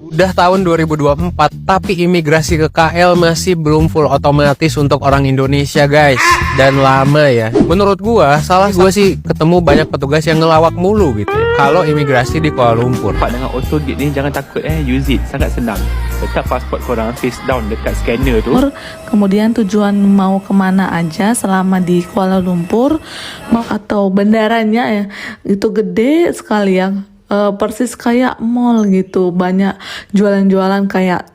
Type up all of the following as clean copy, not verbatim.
Udah tahun 2024, tapi imigrasi ke KL masih belum full otomatis untuk orang Indonesia, guys. Dan lama ya. Menurut gua, salah gua sih ketemu banyak petugas yang ngelawak mulu gitu ya, kalau imigrasi di Kuala Lumpur. Pak dengan auto gate ni jangan takut use it, sangat senang. Letak pasport korang face down dekat scanner tu. Kemudian tujuan mau kemana aja selama di Kuala Lumpur, atau bandaranya ya, itu gede sekali ya. Persis kayak mall gitu, banyak jualan-jualan kayak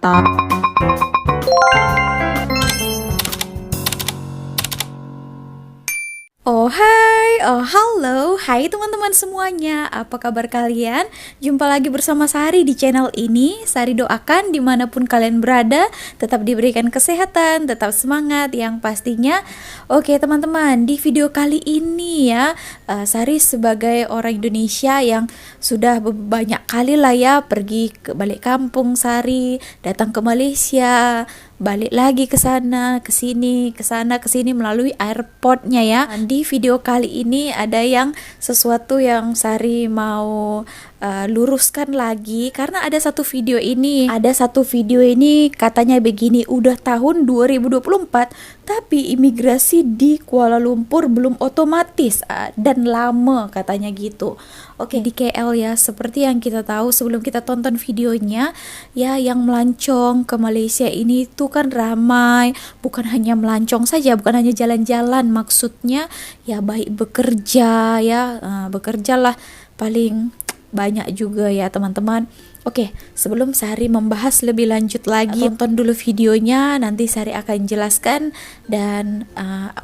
Oh hai, oh halo, hai teman-teman semuanya, apa kabar kalian? Jumpa lagi bersama Sari di channel ini. Sari doakan dimanapun kalian berada, tetap diberikan kesehatan, tetap semangat yang pastinya. Oke teman-teman, di video kali ini ya, Sari sebagai orang Indonesia yang sudah banyak kali lah ya pergi ke balik kampung Sari, datang ke Malaysia, balik lagi ke sana, ke sini, ke sana, ke sini melalui airportnya ya. Di video kali ini ada yang sesuatu yang Sari mau luruskan lagi, karena ada satu video ini katanya begini, udah tahun 2024 tapi imigrasi di Kuala Lumpur belum otomatis dan lama katanya gitu. Oke, di KL ya, seperti yang kita tahu sebelum kita tonton videonya ya, yang melancong ke Malaysia ini tuh kan ramai, bukan hanya melancong saja, bukan hanya jalan-jalan, maksudnya ya baik bekerja ya, bekerjalah paling banyak juga ya teman-teman. Oke, sebelum Sari membahas lebih lanjut lagi, tonton dulu videonya, nanti Sari akan jelaskan. Dan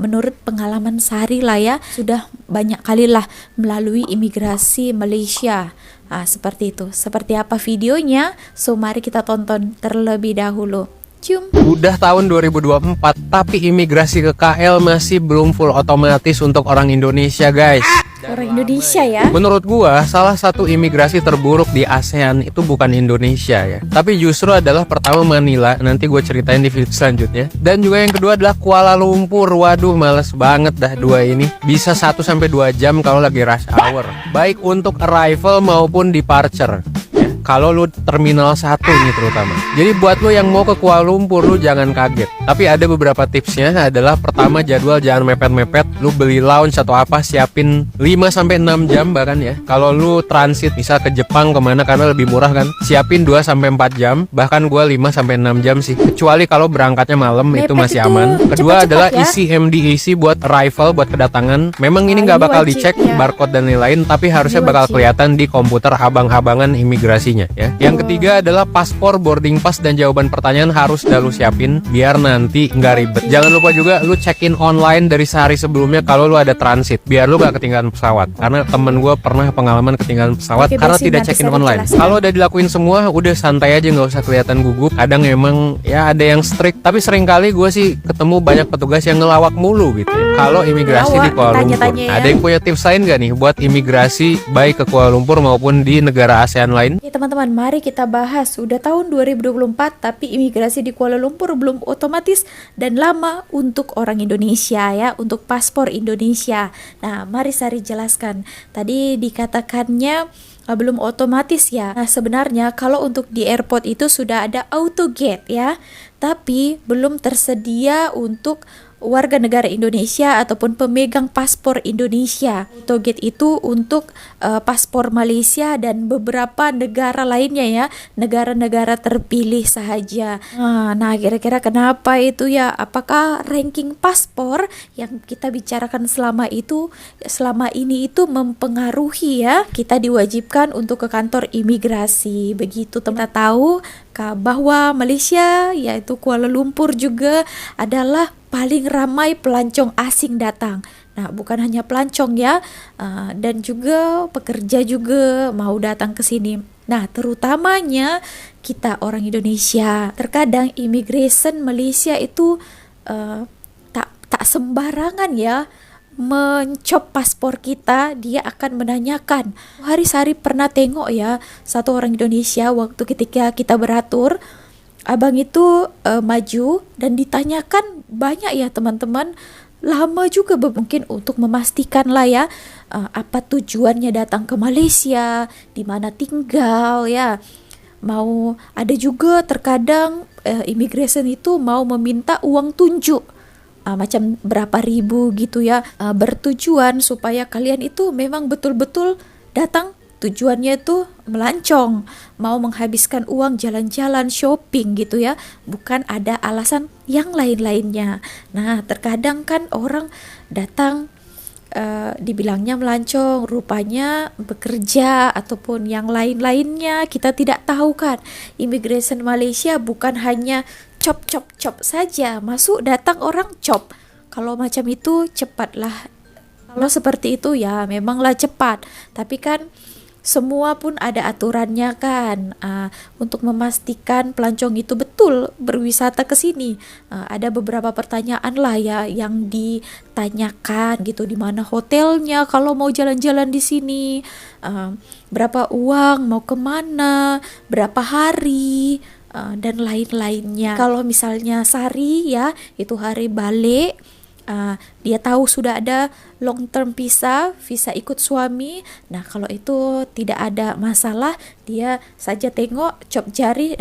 menurut pengalaman Sari lah ya, sudah banyak kali lah melalui imigrasi Malaysia. Seperti itu. Seperti apa videonya? So mari kita tonton terlebih dahulu. Cium. Udah tahun 2024, tapi imigrasi ke KL masih belum full otomatis untuk orang Indonesia, guys. Orang Indonesia ya. Menurut gua, salah satu imigrasi terburuk di ASEAN itu bukan Indonesia ya, tapi justru adalah pertama Manila. Nanti gue ceritain di video selanjutnya. Dan juga yang kedua adalah Kuala Lumpur. Waduh, males banget dah dua ini. Bisa 1-2 jam kalau lagi rush hour, baik untuk arrival maupun departure. Kalau lu terminal 1 nih terutama. Jadi buat lu yang mau ke Kuala Lumpur, lu jangan kaget. Tapi ada beberapa tipsnya. Adalah pertama, jadwal jangan mepet-mepet. Lu beli lounge atau apa, siapin 5-6 jam bahkan ya. Kalau lu transit misal ke Jepang kemana, karena lebih murah kan, siapin 2-4 jam. Bahkan gua 5-6 jam sih. Kecuali kalau berangkatnya malam, itu masih aman. Kedua adalah ya? isi MDEC buat arrival, buat kedatangan. Memang ini nggak bakal dicek ya, barcode dan lain-lain, tapi harusnya bakal kelihatan di komputer abang-abangan imigrasinya ya. Yang ketiga adalah paspor, boarding pass, dan jawaban pertanyaan harus dah lu siapin biar nanti nggak ribet. Jangan lupa juga lu check-in online dari sehari sebelumnya kalau lu ada transit, biar lu gak ketinggalan pesawat. Karena temen gue pernah pengalaman ketinggalan pesawat karena tidak check-in online. Kalau udah dilakuin semua, udah santai aja, nggak usah kelihatan gugup. Kadang emang ya ada yang strict, tapi seringkali gue sih ketemu banyak petugas yang ngelawak mulu gitu ya, kalau imigrasi di Kuala Lumpur. Ya. Ada yang punya tips lain gak nih buat imigrasi baik ke Kuala Lumpur maupun di negara ASEAN lain? Ya teman-teman, mari kita bahas. Udah tahun 2024 tapi imigrasi di Kuala Lumpur belum otomatis dan lama untuk orang Indonesia ya, untuk paspor Indonesia. Nah, mari Sari jelaskan. Tadi dikatakannya belum otomatis ya. Nah, sebenarnya kalau untuk di airport itu sudah ada auto gate ya, tapi belum tersedia untuk warga negara Indonesia ataupun pemegang paspor Indonesia. Autogate itu untuk paspor Malaysia dan beberapa negara lainnya ya, negara-negara terpilih sahaja. Nah, kira-kira kenapa itu ya? Apakah ranking paspor yang kita bicarakan selama ini itu mempengaruhi ya? Kita diwajibkan untuk ke kantor imigrasi. Begitu teman-teman tahu bahwa Malaysia yaitu Kuala Lumpur juga adalah paling ramai pelancong asing datang. Nah, bukan hanya pelancong ya, dan juga pekerja juga mau datang ke sini. Nah, terutamanya kita orang Indonesia. Terkadang immigration Malaysia itu tak sembarangan ya mencop paspor kita. Dia akan menanyakan. Sari pernah tengok ya, satu orang Indonesia waktu ketika kita beratur, abang itu maju dan ditanyakan banyak ya teman-teman, lama juga mungkin untuk memastikan lah ya apa tujuannya datang ke Malaysia, di mana tinggal ya. mau ada juga terkadang immigration itu mau meminta uang tunjuk. Macam berapa ribu gitu ya, bertujuan supaya kalian itu memang betul-betul datang tujuannya itu melancong, mau menghabiskan uang jalan-jalan shopping gitu ya, bukan ada alasan yang lain-lainnya. Nah, terkadang kan orang datang dibilangnya melancong, rupanya bekerja ataupun yang lain-lainnya, kita tidak tahu kan. Immigration Malaysia bukan hanya chop saja, masuk datang orang chop. Kalau macam itu cepatlah. Kalau seperti itu ya memanglah cepat, tapi kan semua pun ada aturannya kan, untuk memastikan pelancong itu betul berwisata ke sini. Ada beberapa pertanyaan lah ya yang ditanyakan gitu, di mana hotelnya kalau mau jalan-jalan di sini, berapa uang, mau kemana, berapa hari, dan lain-lainnya. Kalau misalnya Sari ya, itu hari balik, dia tahu sudah ada long term visa ikut suami. Nah, kalau itu tidak ada masalah, dia saja tengok, cop jari,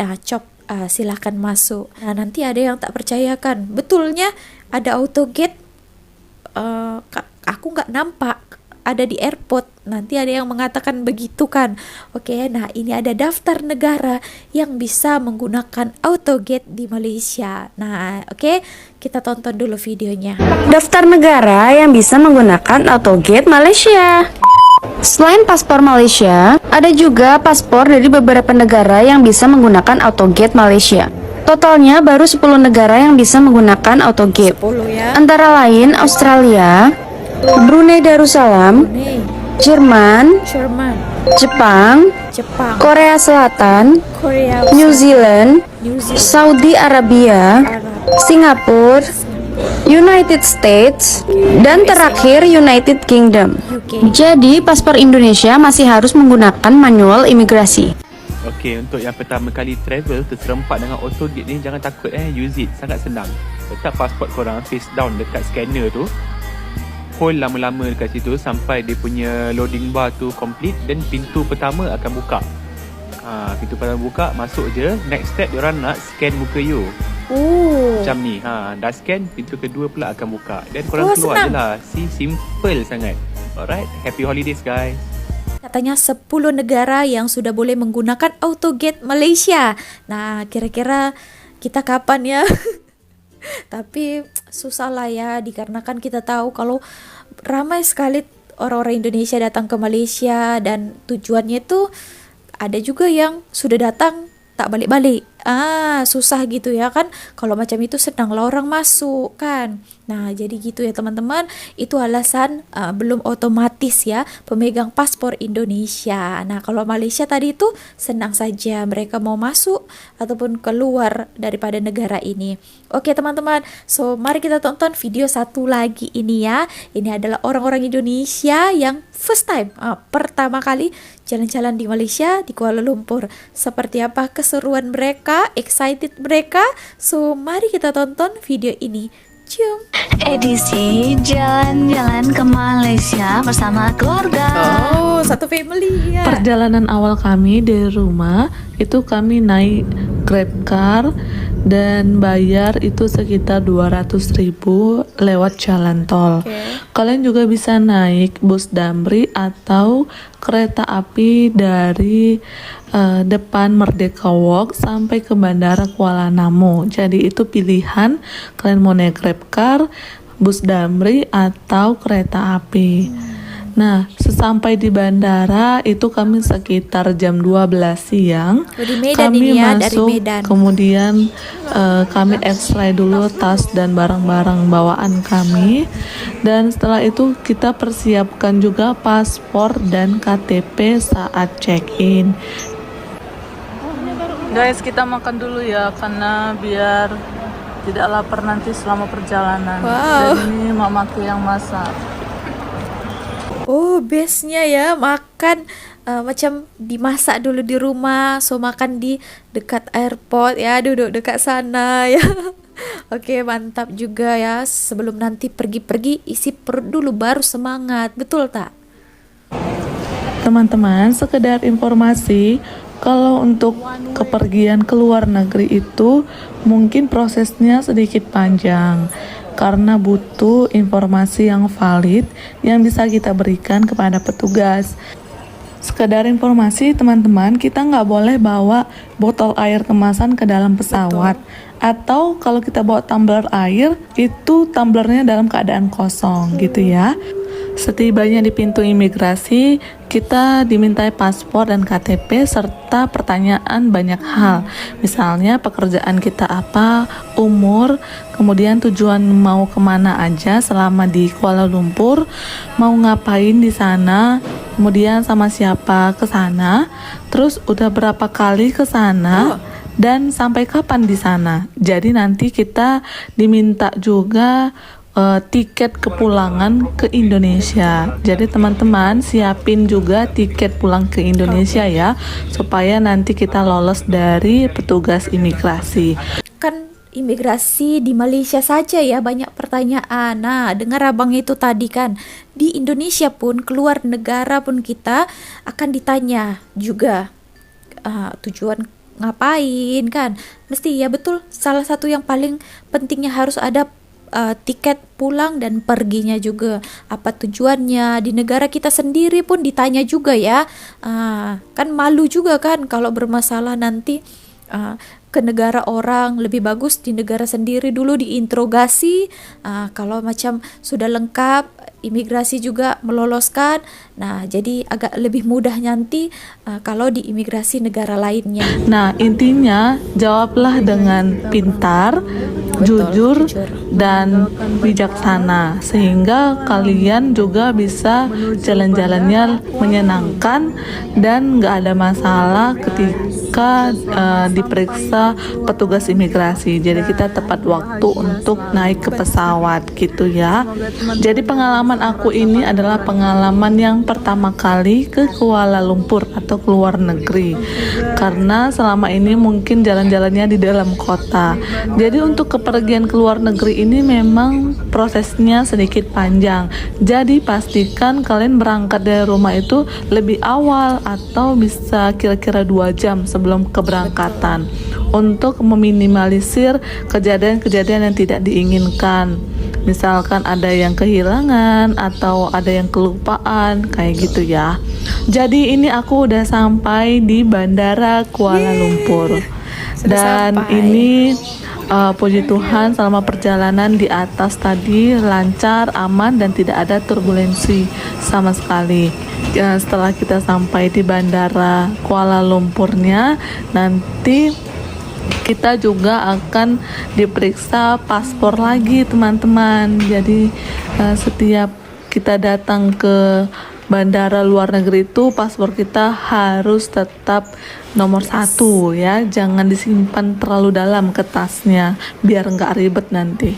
silakan masuk. Nah, nanti ada yang tak percayakan, betulnya ada auto gate, aku nggak nampak ada di airport. Nanti ada yang mengatakan begitu kan. Oke, nah ini ada daftar negara yang bisa menggunakan autogate di Malaysia. Nah, oke, kita tonton dulu videonya. Daftar negara yang bisa menggunakan autogate Malaysia. Selain paspor Malaysia, ada juga paspor dari beberapa negara yang bisa menggunakan autogate Malaysia. Totalnya baru 10 negara yang bisa menggunakan autogate. 10 ya. Antara lain Australia, Brunei Darussalam, Jerman, Jepang, Korea Selatan, New Zealand, Saudi Arabia, Singapura, United States, dan terakhir United Kingdom. Jadi paspor Indonesia masih harus menggunakan manual imigrasi. Okey, untuk yang pertama kali travel terserempak dengan autogate ni, jangan takut use it, sangat senang. Letak pasport korang face down dekat scanner tu, hold lama-lama dekat situ sampai dia punya loading bar tu complete, dan pintu pertama akan buka. Pintu pertama buka, masuk je. Next step diorang nak scan muka you. Macam ni. Dah scan, pintu kedua pula akan buka. Dan korang keluar je lah. See, simple sangat. Alright, happy holidays guys. Katanya 10 negara yang sudah boleh menggunakan autogate Malaysia. Nah, kira-kira kita kapan ya? Tapi susah lah ya, dikarenakan kita tahu kalau ramai sekali orang-orang Indonesia datang ke Malaysia, dan tujuannya itu ada juga yang sudah datang tak balik-balik. Susah gitu ya kan. Kalau macam itu senang lah orang masuk kan. Nah, jadi gitu ya teman-teman. Itu alasan belum otomatis ya pemegang paspor Indonesia. Nah, kalau Malaysia tadi itu senang saja mereka mau masuk ataupun keluar daripada negara ini. Oke teman-teman, so mari kita tonton video satu lagi ini ya. Ini adalah orang-orang Indonesia yang first time, pertama kali jalan-jalan di Malaysia, di Kuala Lumpur. Seperti apa keseruan mereka, excited mereka. So mari kita tonton video ini. Cium. Edisi jalan-jalan ke Malaysia bersama keluarga. Oh, satu family ya. Perjalanan awal kami dari rumah itu kami naik Grab car dan bayar itu sekitar 200.000 lewat jalan tol. Kalian juga bisa naik bus Damri atau kereta api dari depan Merdeka Walk sampai ke Bandara Kuala Namu. Jadi itu pilihan kalian mau naik Grab car, bus Damri atau kereta api. Nah, sesampai di bandara itu kami sekitar jam 12 siang. Di Medan kami ini ya, masuk, dari Medan. kemudian kami X-ray dulu tas dan barang-barang bawaan kami. Dan setelah itu kita persiapkan juga paspor dan KTP saat check-in. Guys, kita makan dulu ya, karena biar tidak lapar nanti selama perjalanan. Wow. Dan ini mamaku yang masak. Oh, base-nya ya makan macam dimasak dulu di rumah, so makan di dekat airport ya, duduk dekat sana ya. Oke, mantap juga ya. Sebelum nanti pergi-pergi, isi perut dulu baru semangat, betul tak? Teman-teman, sekedar informasi, Kalau untuk kepergian ke luar negeri itu mungkin prosesnya sedikit panjang karena butuh informasi yang valid yang bisa kita berikan kepada petugas. Sekedar informasi teman-teman, kita nggak boleh bawa botol air kemasan ke dalam pesawat. Atau kalau kita bawa tumbler air, itu tumblernya dalam keadaan kosong gitu ya. Setibanya di pintu imigrasi, kita dimintai paspor dan KTP serta pertanyaan banyak hal. Misalnya pekerjaan kita apa, umur, kemudian tujuan mau kemana aja selama di Kuala Lumpur, mau ngapain di sana, kemudian sama siapa ke sana, terus udah berapa kali ke sana, dan sampai kapan di sana. Jadi nanti kita diminta juga tiket kepulangan ke Indonesia. Jadi teman-teman siapin juga tiket pulang ke Indonesia ya, supaya nanti kita lolos dari petugas imigrasi. Kan imigrasi di Malaysia saja ya banyak pertanyaan. Nah, dengar abang itu tadi kan, di Indonesia pun, keluar negara pun kita akan ditanya juga tujuan ngapain kan. Mesti ya betul, salah satu yang paling pentingnya harus ada tiket pulang dan perginya juga, apa tujuannya. Di negara kita sendiri pun ditanya juga ya. Kan malu juga kan kalau bermasalah nanti ke negara orang, lebih bagus di negara sendiri dulu diinterogasi. Kalau macam sudah lengkap, imigrasi juga meloloskan, nah jadi agak lebih mudah nanti kalau di imigrasi negara lainnya. Nah intinya jawablah dengan pintar, jujur, dan bijaksana sehingga kalian juga bisa jalan-jalannya menyenangkan dan gak ada masalah ketika diperiksa petugas imigrasi. Jadi kita tepat waktu untuk naik ke pesawat gitu ya. Jadi pengalaman aku ini adalah pengalaman yang pertama kali ke Kuala Lumpur atau keluar negeri, karena selama ini mungkin jalan-jalannya di dalam kota. Jadi untuk kepergian ke luar negeri ini memang prosesnya sedikit panjang. Jadi pastikan kalian berangkat dari rumah itu lebih awal atau bisa kira-kira 2 jam sebelum keberangkatan untuk meminimalisir kejadian-kejadian yang tidak diinginkan. Misalkan ada yang kehilangan atau ada yang kelupaan kayak gitu ya. Jadi ini aku udah sampai di Bandara Kuala Lumpur. Dan ini puji Tuhan selama perjalanan di atas tadi lancar, aman, dan tidak ada turbulensi sama sekali. Setelah kita sampai di Bandara Kuala Lumpurnya, nanti kita juga akan diperiksa paspor lagi teman-teman. Jadi setiap kita datang ke bandara luar negeri itu paspor kita harus tetap nomor 1 ya, jangan disimpan terlalu dalam ke tasnya biar nggak ribet nanti.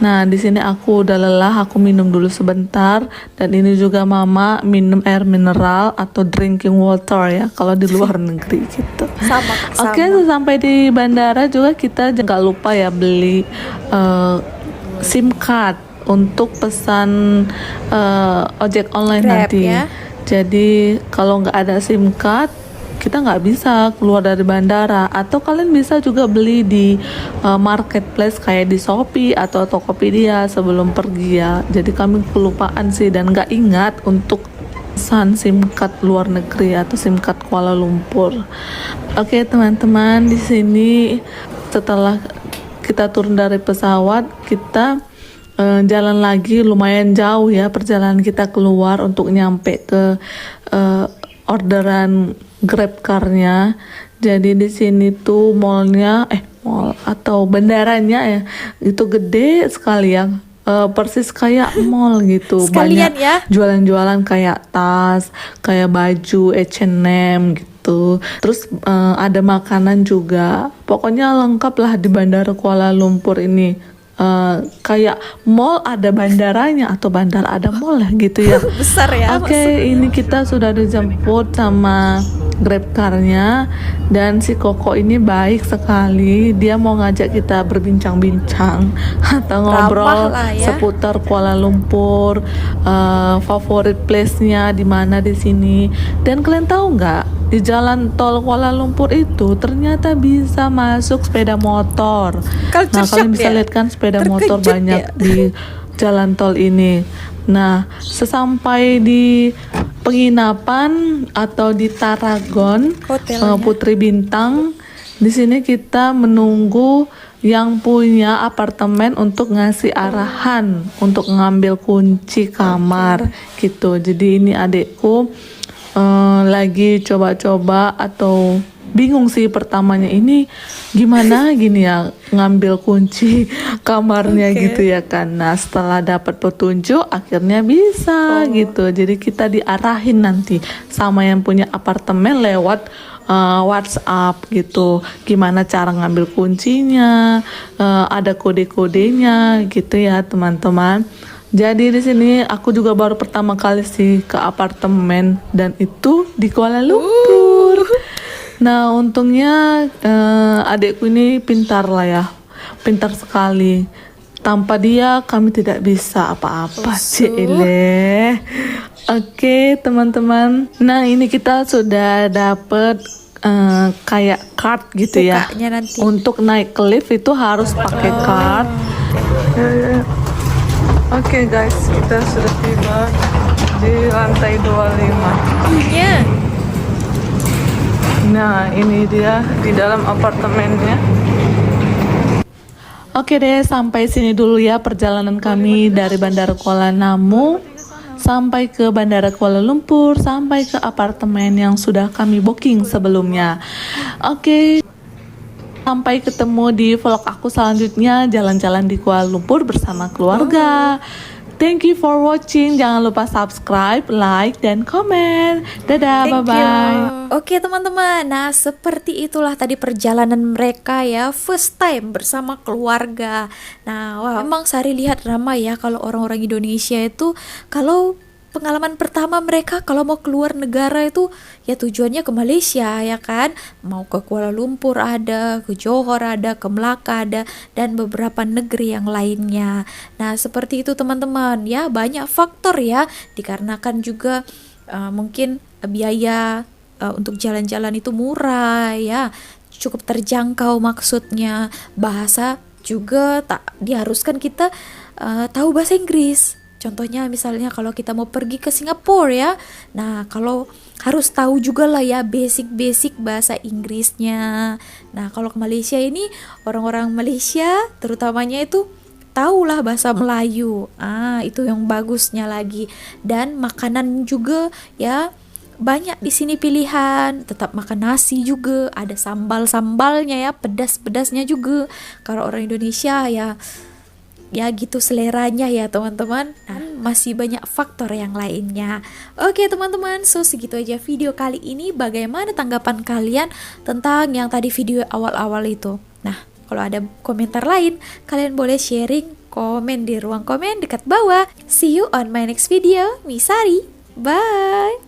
Nah di sini aku udah lelah, aku minum dulu sebentar, dan ini juga mama minum air mineral atau drinking water ya kalau di luar negeri gitu. Sama. Oke, sampai di bandara juga kita jangan lupa ya beli SIM card untuk pesan ojek online Grab, nanti ya. Jadi kalau nggak ada SIM card kita nggak bisa keluar dari bandara. Atau kalian bisa juga beli di marketplace kayak di Shopee atau Tokopedia sebelum pergi ya. Jadi kami kelupaan sih dan nggak ingat untuk pesan SIM card luar negeri atau SIM card Kuala Lumpur. Oke teman-teman, di sini setelah kita turun dari pesawat kita jalan lagi lumayan jauh ya perjalanan kita keluar untuk nyampe ke orderan Grab car-nya. Jadi di sini tuh mall atau bandaranya ya itu gede sekali ya, persis kayak mall gitu. Sekalian Banyak ya. jualan-jualan kayak tas, kayak baju H&M gitu. Terus ada makanan juga. Pokoknya lengkap lah di Bandara Kuala Lumpur ini. Kayak mall ada bandaranya atau bandara ada mall lah gitu ya. Besar ya. Oke, ini kita sudah dijemput sama Grab car-nya. Dan si Koko ini baik sekali, dia mau ngajak kita berbincang-bincang atau ngobrol Ramah lah ya. seputar Kuala Lumpur, favorit place-nya di mana di sini. Dan kalian tahu nggak, di jalan tol Kuala Lumpur itu ternyata bisa masuk sepeda motor. Culture Nah, kalian shock bisa ya? lihat kan sepeda Terkejut motor banyak ya? di jalan tol ini. Nah, sesampai di penginapan atau di Taragon, Hotelnya. Putri Bintang, di sini kita menunggu yang punya apartemen untuk ngasih arahan untuk ngambil kunci kamar gitu. Jadi ini adekku lagi coba-coba atau bingung sih pertamanya ini gimana gini ya ngambil kunci kamarnya gitu ya kan. Nah, setelah dapat petunjuk akhirnya bisa gitu. Jadi kita diarahin nanti sama yang punya apartemen lewat WhatsApp gitu, gimana cara ngambil kuncinya, ada kode-kodenya gitu ya teman-teman. Jadi di sini aku juga baru pertama kali sih ke apartemen dan itu di Kuala Lumpur. Nah, untungnya adikku ini pintar lah ya, pintar sekali. Tanpa dia kami tidak bisa apa-apa. Cile. Oke teman-teman. Nah, ini kita sudah dapet kayak card gitu ya. Bukanya nanti. Untuk naik ke lift itu harus pakai card. Oke guys, kita sudah tiba di lantai 25. Punya. Nah, ini dia di dalam apartemennya. Oke deh, sampai sini dulu ya perjalanan kami dari Bandara Kuala Namu sampai ke Bandara Kuala Lumpur, sampai ke apartemen yang sudah kami booking sebelumnya. Oke, sampai ketemu di vlog aku selanjutnya, jalan-jalan di Kuala Lumpur bersama keluarga. Thank you for watching. Jangan lupa subscribe, like, dan komen. Dadah, Thank bye-bye. you. Oke teman-teman, nah seperti itulah tadi perjalanan mereka ya, first time bersama keluarga. Nah, wah, emang Sari lihat ramai ya kalau orang-orang Indonesia itu kalau pengalaman pertama mereka kalau mau keluar negara itu ya tujuannya ke Malaysia ya kan, mau ke Kuala Lumpur ada, ke Johor ada, ke Melaka ada, dan beberapa negeri yang lainnya. Nah seperti itu teman-teman ya, banyak faktor ya, dikarenakan juga mungkin biaya untuk jalan-jalan itu murah ya, cukup terjangkau maksudnya, bahasa juga tak diharuskan kita tahu bahasa Inggris. Contohnya misalnya kalau kita mau pergi ke Singapura ya, nah kalau harus tahu juga lah ya basic-basic bahasa Inggrisnya. Nah kalau ke Malaysia ini orang-orang Malaysia terutamanya itu tahulah bahasa Melayu, itu yang bagusnya lagi. Dan makanan juga ya banyak di sini pilihan, tetap makan nasi juga, ada sambal-sambalnya ya, pedas-pedasnya juga. Kalau orang Indonesia ya gitu seleranya ya teman-teman. Nah, masih banyak faktor yang lainnya. Oke teman-teman, so segitu aja video kali ini. Bagaimana tanggapan kalian tentang yang tadi video awal-awal itu? Nah, kalau ada komentar lain, kalian boleh sharing komen di ruang komen dekat bawah. See you on my next video. Misari, bye.